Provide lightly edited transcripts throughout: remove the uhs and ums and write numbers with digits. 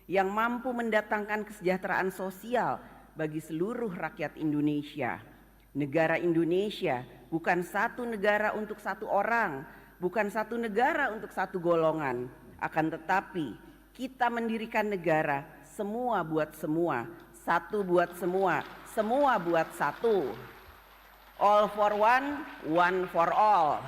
yang mampu mendatangkan kesejahteraan sosial bagi seluruh rakyat Indonesia. Negara Indonesia bukan satu negara untuk satu orang, bukan satu negara untuk satu golongan, akan tetapi kita mendirikan negara semua buat semua, satu buat semua, semua buat satu. All for one for all.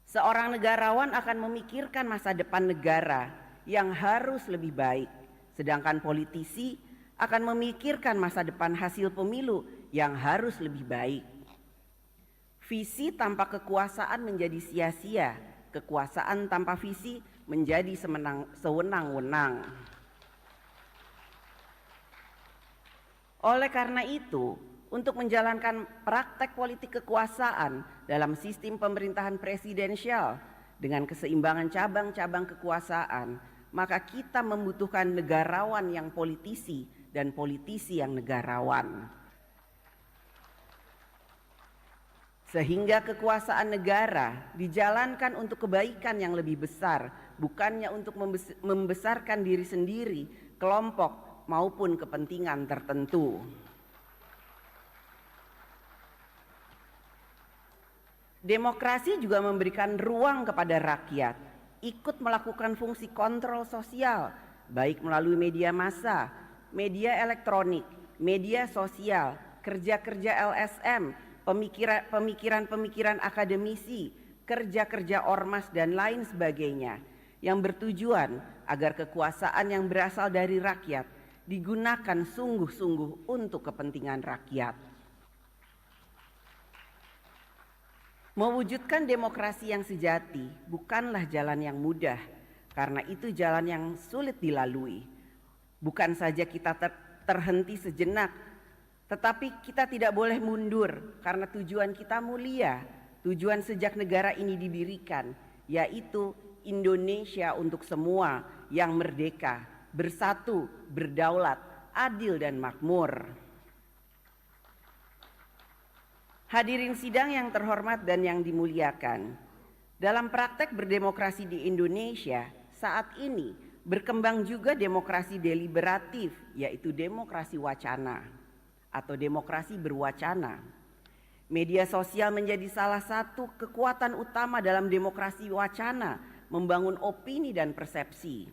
Seorang negarawan akan memikirkan masa depan negara yang harus lebih baik, sedangkan politisi akan memikirkan masa depan hasil pemilu yang harus lebih baik. Visi tanpa kekuasaan menjadi sia-sia, kekuasaan tanpa visi menjadi sewenang-wenang. Oleh karena itu, untuk menjalankan praktek politik kekuasaan dalam sistem pemerintahan presidensial dengan keseimbangan cabang-cabang kekuasaan, maka kita membutuhkan negarawan yang politisi dan politisi yang negarawan. Sehingga kekuasaan negara dijalankan untuk kebaikan yang lebih besar, bukannya untuk membesarkan diri sendiri, kelompok maupun kepentingan tertentu. Demokrasi juga memberikan ruang kepada rakyat ikut melakukan fungsi kontrol sosial, baik melalui media massa, media elektronik, media sosial, kerja-kerja LSM, pemikiran-pemikiran akademisi, kerja-kerja ormas dan lain sebagainya, yang bertujuan agar kekuasaan yang berasal dari rakyat digunakan sungguh-sungguh untuk kepentingan rakyat. Mewujudkan demokrasi yang sejati bukanlah jalan yang mudah, karena itu jalan yang sulit dilalui. Bukan saja kita terhenti sejenak, tetapi kita tidak boleh mundur karena tujuan kita mulia, tujuan sejak negara ini didirikan, yaitu Indonesia untuk semua yang merdeka, bersatu, berdaulat, adil dan makmur. Hadirin sidang yang terhormat dan yang dimuliakan, dalam praktek berdemokrasi di Indonesia saat ini berkembang juga demokrasi deliberatif, yaitu demokrasi wacana atau demokrasi berwacana. Media sosial menjadi salah satu kekuatan utama dalam demokrasi wacana, membangun opini dan persepsi.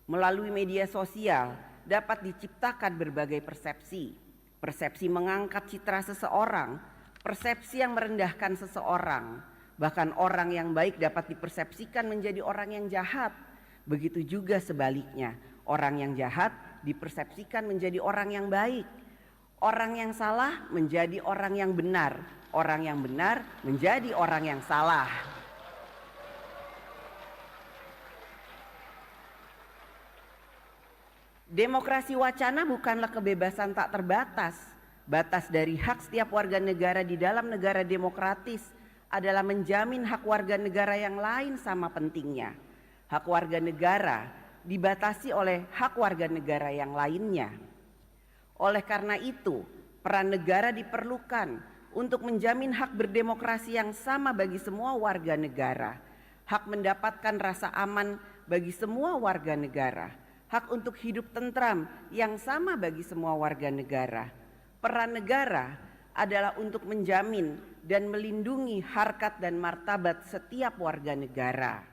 Melalui media sosial dapat diciptakan berbagai persepsi. Persepsi mengangkat citra seseorang, persepsi yang merendahkan seseorang, bahkan orang yang baik dapat dipersepsikan menjadi orang yang jahat. Begitu juga sebaliknya, orang yang jahat dipersepsikan menjadi orang yang baik. Orang yang salah menjadi orang yang benar, orang yang benar menjadi orang yang salah. Demokrasi wacana bukanlah kebebasan tak terbatas. Batas dari hak setiap warga negara di dalam negara demokratis adalah menjamin hak warga negara yang lain sama pentingnya. Hak warga negara dibatasi oleh hak warga negara yang lainnya. Oleh karena itu, peran negara diperlukan untuk menjamin hak berdemokrasi yang sama bagi semua warga negara, hak mendapatkan rasa aman bagi semua warga negara, hak untuk hidup tentram yang sama bagi semua warga negara. Peran negara adalah untuk menjamin dan melindungi harkat dan martabat setiap warga negara.